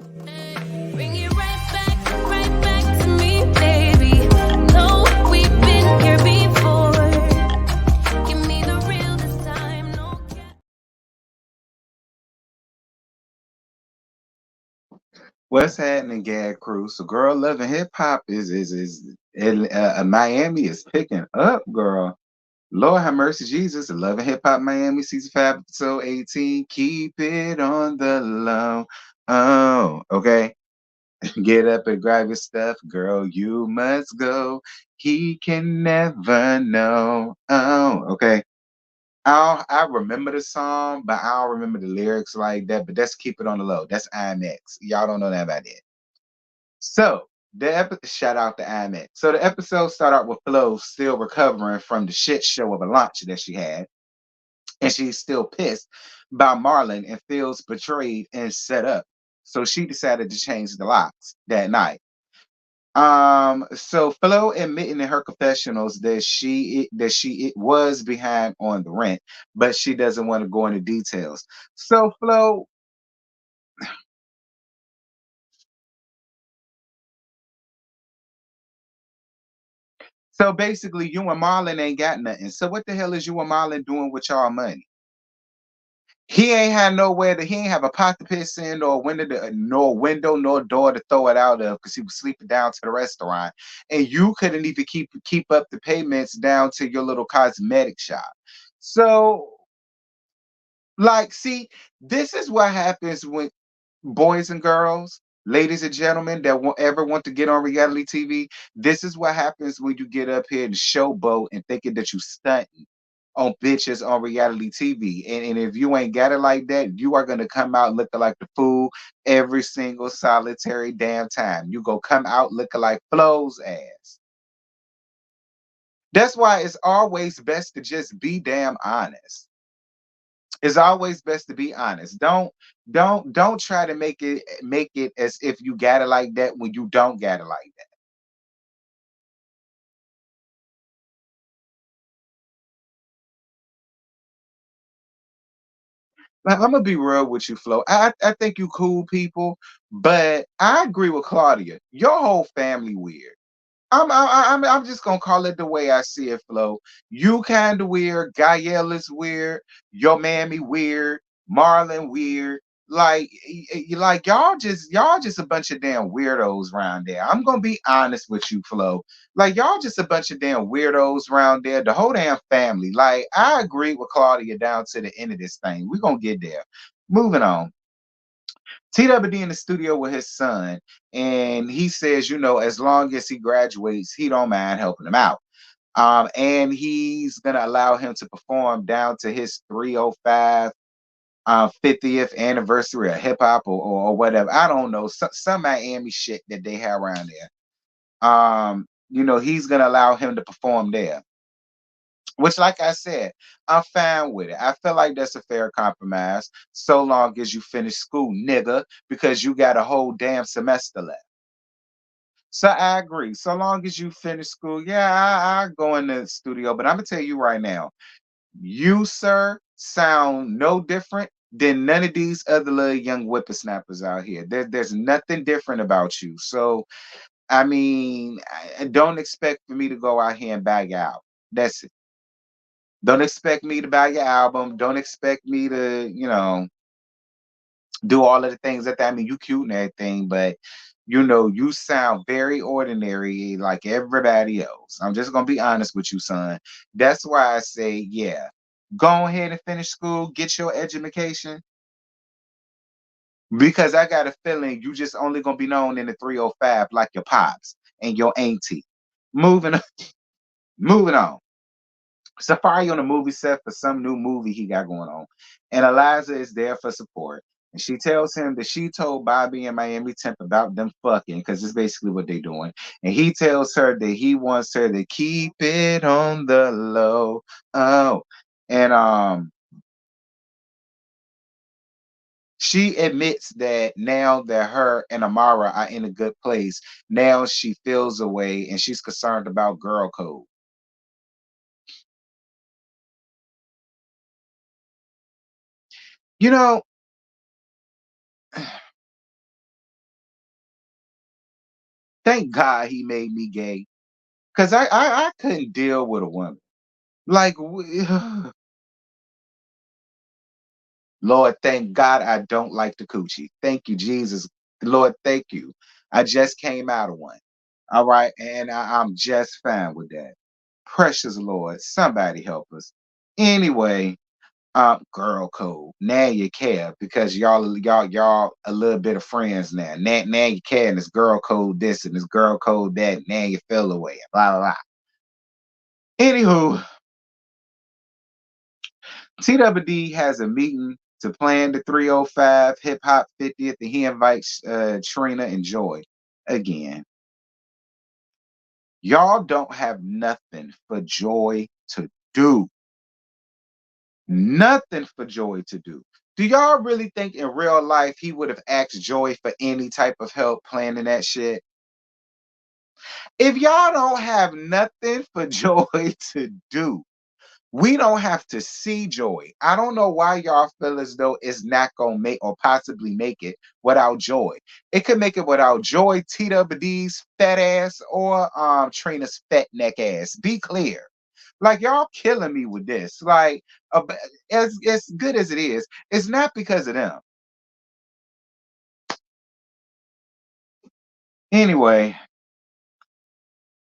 Bring it right back to me, baby. No, we've been here before. Give me the real this time, no cap. What's happening, Gag Crew? So, girl, loving hip hop Miami is picking up, girl. Lord have mercy, Jesus. Loving hip hop Miami season 5, episode 18. Keep it on the low. Oh, okay. Get up and grab your stuff, girl. You must go. He can never know. Oh, okay. I remember the song, but I don't remember the lyrics like that. But let's keep it on the low. That's IMX. Y'all don't know that about it. So shout out to IMX. So the episode started out with Flo still recovering from the shit show of a lunch that she had, and she's still pissed by Marlon and feels betrayed and set up. So she decided to change the locks that night. So Flo admitting in her confessionals that she was behind on the rent, but she doesn't want to go into details. So Flo, so basically you and Marlon ain't got nothing. So what the hell is you and Marlon doing with y'all money? He ain't had nowhere to. He ain't have a pot to piss in, or window, nor window, nor door to throw it out of, because he was sleeping down to the restaurant, and you couldn't even keep up the payments down to your little cosmetic shop. So, like, see, this is what happens when boys and girls, ladies and gentlemen that won't ever want to get on reality TV. This is what happens when you get up here and showboat and thinking that you stunting on bitches on reality TV. And if you ain't got it like that, you are gonna come out looking like the fool every single solitary damn time. You go come out looking like Flo's ass. That's why it's always best to just be damn honest. It's always best to be honest. Don't try to make it as if you got it like that when you don't got it like that. Like, I'm gonna be real with you, Flo. I think you cool people, but I agree with Claudia. Your whole family weird. I'm just gonna call it the way I see it, Flo. You kind of weird. Gael is weird. Your mammy weird. Marlon weird. Like y'all just a bunch of damn weirdos around there. I'm gonna be honest with you, Flo. Like y'all just a bunch of damn weirdos around there. The whole damn family. Like I agree with Claudia down to the end of this thing. We're gonna get there. Moving on. TWD in the studio with his son, and he says, as long as he graduates, he don't mind helping him out. And he's gonna allow him to perform down to his 305 50th anniversary of hip hop or whatever. I don't know, some Miami shit that they have around there. He's gonna allow him to perform there. Which, like I said, I'm fine with it. I feel like that's a fair compromise, so long as you finish school, nigga, because you got a whole damn semester left. So I agree. So long as you finish school, yeah, I go in the studio. But I'm gonna tell you right now, you, sir, sound no different than none of these other little young whippersnappers out here. There's nothing different about you. So I mean, don't expect for me to go out here and bag out. That's it. Don't expect me to buy your album. Don't expect me to, do all of the things that I mean, you cute and everything, but you sound very ordinary like everybody else. I'm just gonna be honest with you, son. That's why I say, yeah, go ahead and finish school, get your education, because I got a feeling you just only gonna be known in the 305 like your pops and your auntie. Moving moving on. Safari on a movie set for some new movie he got going on, and Eliza is there for support. And she tells him that she told Bobby and Miami Temp about them fucking, because it's basically what they're doing. And he tells her that he wants her to keep it on the low. Oh, and she admits that now that her and Amara are in a good place, now she feels away and she's concerned about girl code. You know, Thank God he made me gay. Cause I couldn't deal with a woman. Like Lord, thank God I don't like the coochie. Thank you, Jesus. Lord, thank you. I just came out of one. All right. And I'm just fine with that. Precious Lord, somebody help us. Anyway, girl code. Now you care because y'all a little bit of friends now. Now you care and this girl code this and this girl code that. Now you feel away. Blah blah blah. Anywho, TWD has a meeting to plan the 305 Hip Hop 50th, and he invites Trina and Joy again. Y'all don't have nothing for Joy to do. Nothing for Joy to do. Do y'all really think in real life he would have asked Joy for any type of help planning that shit? If y'all don't have nothing for Joy to do, we don't have to see Joy. I don't know why y'all feel as though it's not gonna make or possibly make it without Joy. It could make it without Joy, TWD's fat ass, or Trina's fat neck ass. Be clear. Like y'all killing me with this. Like as good as it is, it's not because of them. Anyway,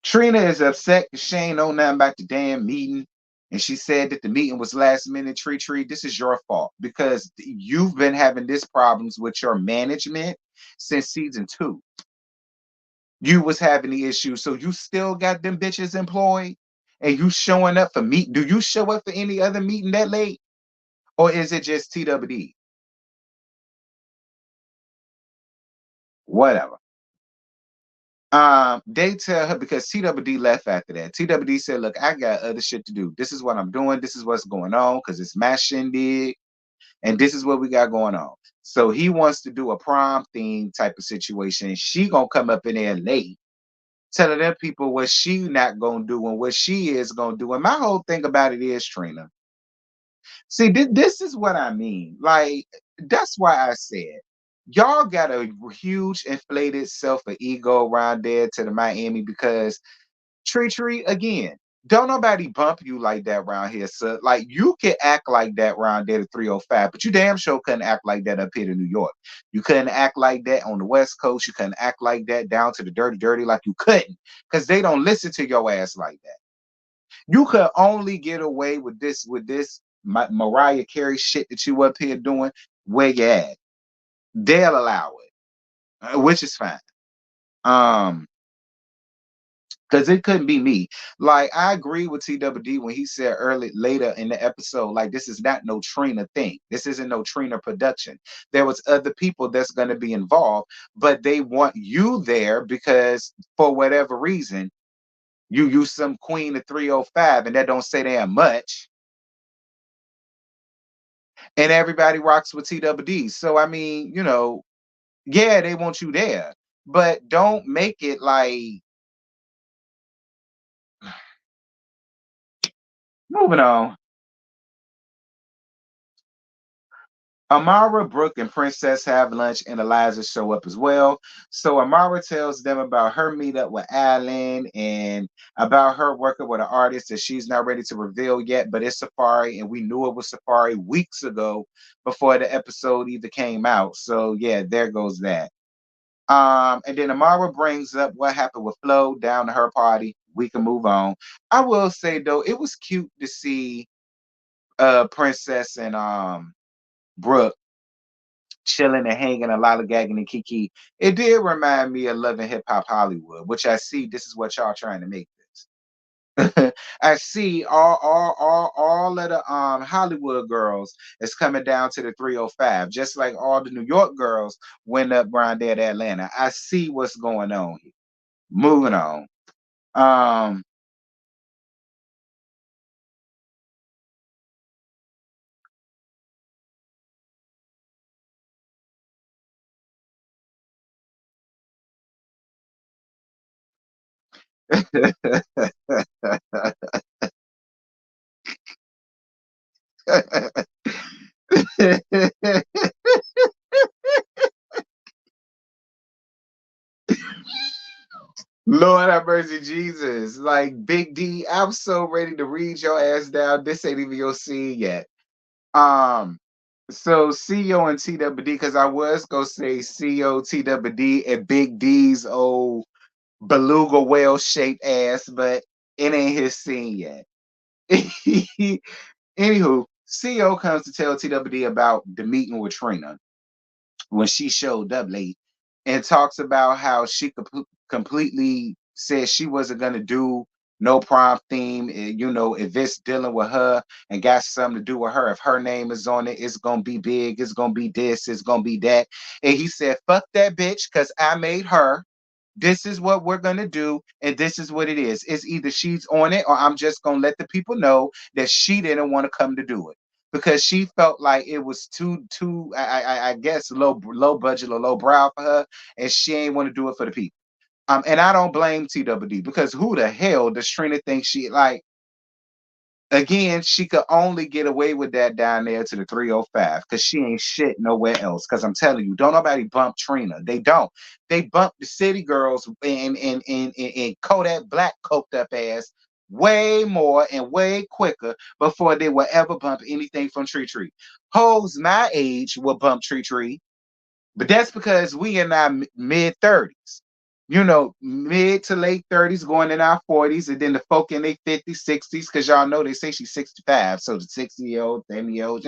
Trina is upset because she ain't know nothing about the damn meeting. And she said that the meeting was last minute. Tree, this is your fault because you've been having this problems with your management since season 2. You was having the issue, so you still got them bitches employed, and you showing up for meet. Do you show up for any other meeting that late, or is it just TWD? Whatever. They tell her because TWD left after that. TWD said, "Look, I got other shit to do. This is what I'm doing. This is what's going on because it's my shindig, and this is what we got going on." So he wants to do a prom theme type of situation. She gonna come up in there late, telling them people what she not gonna do and what she is gonna do. And my whole thing about it is, Trina. See, this is what I mean. Like, that's why I said y'all got a huge inflated self of ego around there to the Miami because Tree again. Don't nobody bump you like that around here, sir. Like you can act like that around there to 305, but you damn sure couldn't act like that up here to New York. You couldn't act like that on the West Coast. You couldn't act like that down to the dirty, like you couldn't, because they don't listen to your ass like that. You could only get away with this Mariah Carey shit that you up here doing where you at. They'll allow it, which is fine. Um, because it couldn't be me. Like I agree with TWD when he said early later in the episode, like this is not no Trina thing. This isn't no Trina production. There was other people that's going to be involved, but they want you there because for whatever reason you some queen of 305, and that don't say damn much. And everybody rocks with TWD. So I mean, yeah, they want you there, but don't make it like moving on. Amara, Brook, and Princess have lunch, and Eliza show up as well. So Amara tells them about her meetup with Alan and about her working with an artist that she's not ready to reveal yet, but it's Safari, and we knew it was Safari weeks ago before the episode even came out. So yeah, there goes that. And then Amara brings up what happened with Flo down to her party. We can move on. I will say though, it was cute to see Princess and Brooke chilling and hanging and lollygagging and kiki. It did remind me of Love and Hip Hop Hollywood, which I see this is what y'all trying to make this. I see all of the Hollywood girls is coming down to the 305, just like all the New York girls went up around there to Atlanta. I see what's going on here. Moving on. Um Lord have mercy, Jesus. Like Big D, I'm so ready to read your ass down. This ain't even your scene yet. Um, so CO and TWD, because I was gonna say CO, TWD, and Big D's old beluga whale shaped ass, but it ain't his scene yet. Anywho, CO comes to tell TWD about the meeting with Trina when she showed up late and talks about how she completely said she wasn't going to do no prom theme. If it's dealing with her and got something to do with her, if her name is on it, it's going to be big, it's going to be this, it's going to be that. And he said, fuck that bitch, because I made her. This is what we're going to do, and this is what it is. It's either she's on it, or I'm just going to let the people know that she didn't want to come to do it because she felt like it was too I guess low budget or low brow for her, and she ain't want to do it for the people. And I don't blame TWD, because who the hell does Trina think she like? Again, she could only get away with that down there to the 305 because she ain't shit nowhere else. Because I'm telling you, don't nobody bump Trina. They don't. They bump the city girls and Kodak Black coked up ass way more and way quicker before they will ever bump anything from Tree Tree. Hoes my age will bump Tree Tree, but that's because we in our mid 30s. Mid to late 30s, going in our 40s, and then the folk in their 50s, 60s, because y'all know they say she's 65. So the 60-year-old, 70-year-old,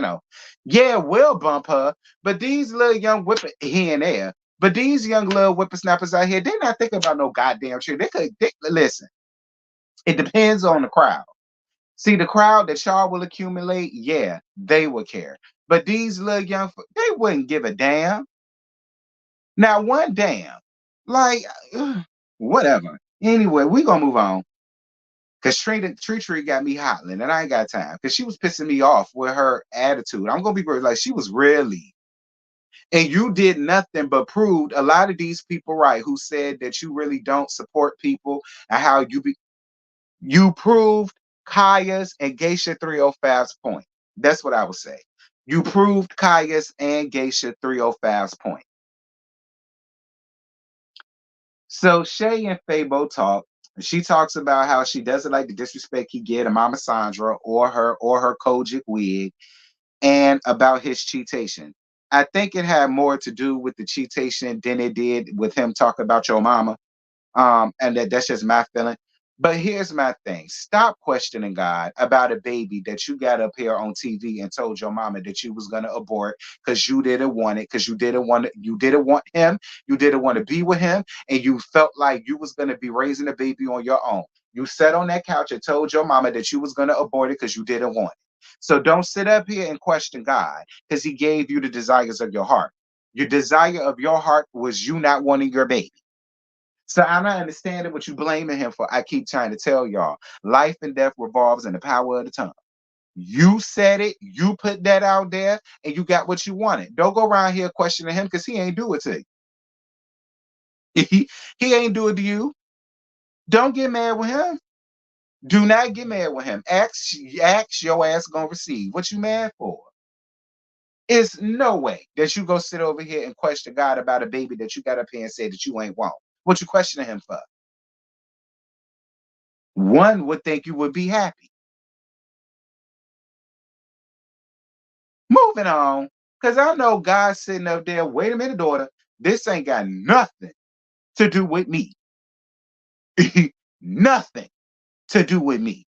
yeah, we'll bump her. But these little young whippers here and there, but these young little whippersnappers out here, they're not thinking about no goddamn shit. Listen, it depends on the crowd. See, the crowd that y'all will accumulate, yeah, they will care. But these little they wouldn't give a damn. Now, one damn, like, whatever. Anyway, we gonna move on. Cause Tree Tree got me hotlling, and I ain't got time. Cause she was pissing me off with her attitude. I'm gonna be real, like she was really, and you did nothing but proved a lot of these people right who said that you really don't support people and how you proved Kaya's and Geisha 305's point. That's what I would say. You proved Kaya's and Geisha 305's point. So Shay and Fabo talk. She talks about how she doesn't like the disrespect he get to Mama Sandra or her Kojic wig, and about his cheatation. I think it had more to do with the cheatation than it did with him talking about your mama. And that's just my feeling. But here's my thing. Stop questioning God about a baby that you got up here on TV and told your mama that you was gonna abort because you didn't want it, because you didn't want him, you didn't want to be with him, and you felt like you was gonna be raising a baby on your own. You sat on that couch and told your mama that you was gonna abort it because you didn't want it. So don't sit up here and question God because he gave you the desires of your heart. Your desire of your heart was you not wanting your baby. So I'm not understanding what you blaming him for. I keep trying to tell y'all, life and death revolves in the power of the tongue. You said it, you put that out there, and you got what you wanted. Don't go around here questioning him because he ain't do it to you. He ain't do it to you. Don't get mad with him. Do not get mad with him. Ask your ass gonna receive. What you mad for? It's no way that you go sit over here and question God about a baby that you got up here and said that you ain't want. What you questioning him for? One would think you would be happy. Moving on, because I know God's sitting up there. Wait a minute, daughter. This ain't got nothing to do with me. Nothing to do with me.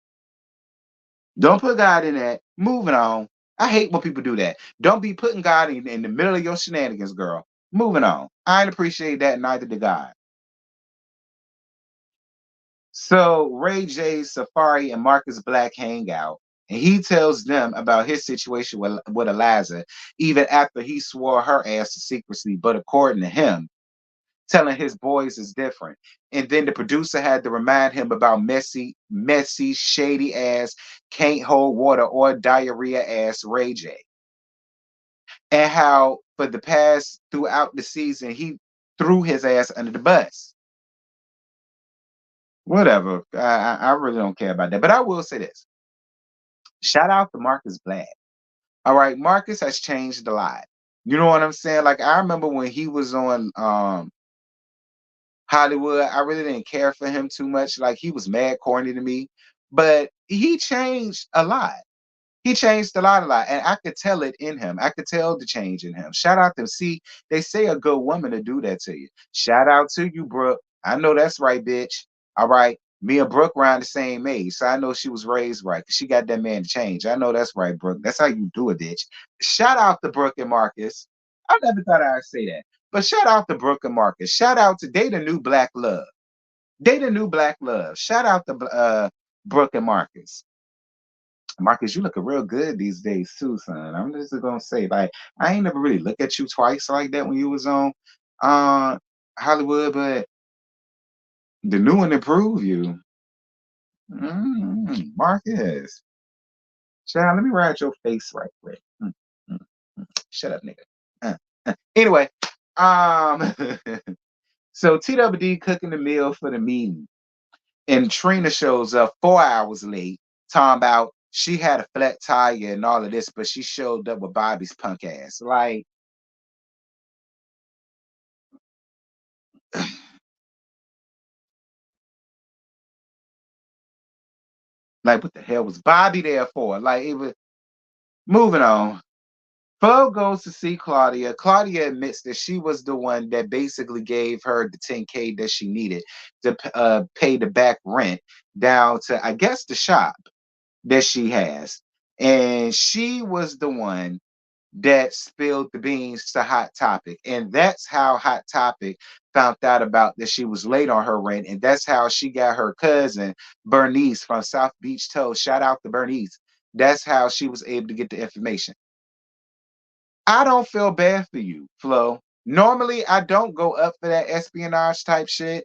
Don't put God in that. Moving on. I hate when people do that. Don't be putting God in the middle of your shenanigans, girl. Moving on. I ain't appreciate that, neither did God. So Ray J, Safari, and Marcus Black hang out, and he tells them about his situation with Eliza, even after he swore her ass to secrecy. But according to him, telling his boys is different. And then the producer had to remind him about messy, shady ass, can't hold water or diarrhea ass Ray J. And how for the past throughout the season, he threw his ass under the bus. Whatever. I really don't care about that. But I will say this. Shout out to Marcus Black. All right, Marcus has changed a lot. You know what I'm saying? Like I remember when he was on Hollywood, I really didn't care for him too much. Like he was mad corny to me, but he changed a lot. He changed a lot, and I could tell it in him. I could tell the change in him. Shout out to see, they say a good woman to do that to you. Shout out to you, Brooke. I know that's right, bitch. All right. Me and Brooke around the same age, so I know she was raised right. 'Cause she got that man to change. I know that's right, Brooke. That's how you do it, bitch. Shout out to Brooke and Marcus. I never thought I'd say that. But shout out to Brooke and Marcus. Shout out to they the new black love. They the new black love. Shout out to Brooke and Marcus. Marcus, you looking real good these days too, son. I'm just gonna say, like, I ain't never really looked at you twice like that when you was on uh Hollywood, but the new one improved you. Marcus. Child, let me ride your face right quick. Mm. Shut up, nigga. Anyway, um, so TWD cooking the meal for the meeting, and Trina shows up 4 hours late, talking about she had a flat tire and all of this, but she showed up with Bobby's punk ass. Like, what the hell was Bobby there for? Like, it was moving on. Flo goes to see Claudia. Claudia admits that she was the one that basically gave her the 10K that she needed to pay the back rent down to, I guess, the shop that she has. And she was the one that spilled the beans to Hot Topic. And that's how Hot Topic found out about that she was late on her rent. And that's how she got her cousin, Bernice from South Beach Tow. Shout out to Bernice. That's how she was able to get the information. I don't feel bad for you, Flo. Normally, I don't go up for that espionage type shit,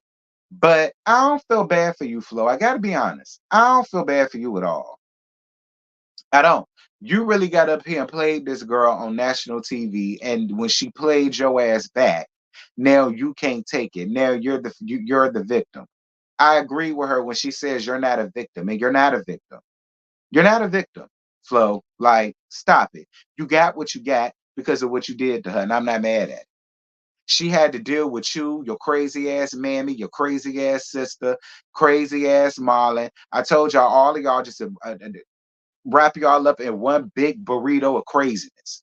but I don't feel bad for you, Flo. I gotta be honest. I don't feel bad for you at all. I don't. You really got up here and played this girl on national TV, and when she played your ass back, now you can't take it. Now you're the victim. I agree with her when she says you're not a victim, and you're not a victim. You're not a victim, Flo. Like, stop it. You got what you got because of what you did to her, and I'm not mad at it. She had to deal with you, your crazy ass mammy, your crazy ass sister, crazy ass Marlon. I told y'all, all of y'all just wrap y'all up in one big burrito of craziness.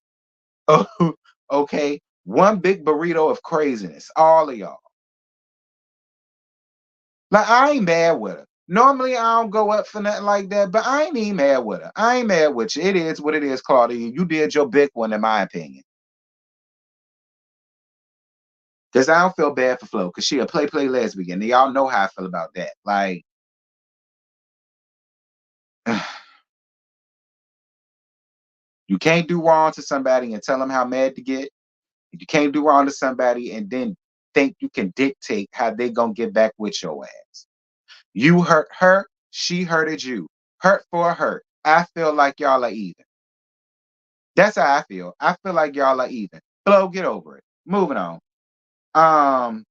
Oh, okay. One big burrito of craziness. All of y'all. Like, I ain't mad with her. Normally, I don't go up for nothing like that, but I ain't even mad with her. I ain't mad with you. It is what it is, Claudia. You did your big one, in my opinion. Because I don't feel bad for Flo, because she a play lesbian. And y'all know how I feel about that. Like, you can't do wrong to somebody and tell them how mad to get. You can't do wrong to somebody and then think you can dictate how they gonna get back with your ass. You hurt her, she hurted you. Hurt for hurt. I feel like y'all are even. That's how I feel. I feel like y'all are even. Flo, get over it. Moving on. Um,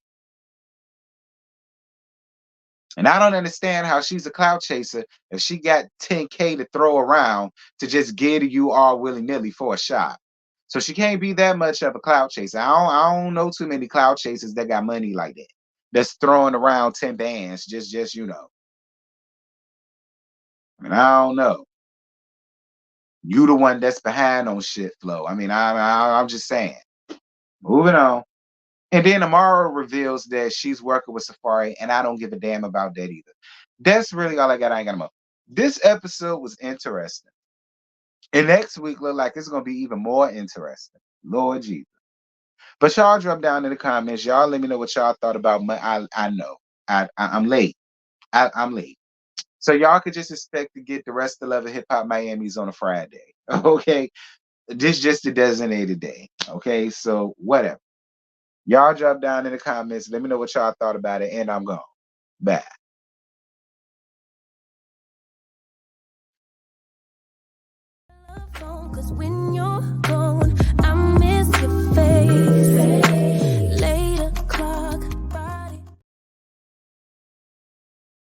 and I don't understand how she's a clout chaser if she got 10K to throw around to just give to you all willy-nilly for a shot. So she can't be that much of a clout chaser. I don't know too many clout chasers that got money like that. That's throwing around 10 bands, just you know. I mean, I don't know. You the one that's behind on shit, Flo. I mean, I'm just saying. Moving on. And then Amara reveals that she's working with Safari, and I don't give a damn about that either. That's really all I got. I ain't got no more. This episode was interesting. And next week look like it's gonna be even more interesting. Lord Jesus. But y'all drop down in the comments. Y'all let me know what y'all thought about I know. I'm late. I'm late. So y'all could just expect to get the rest of Love and Hip Hop Miami's on a Friday. Okay. This just a designated day. Okay. So whatever. Y'all drop down in the comments. Let me know what y'all thought about it. And I'm gone. Bye. Cause when you're gone, I miss your face.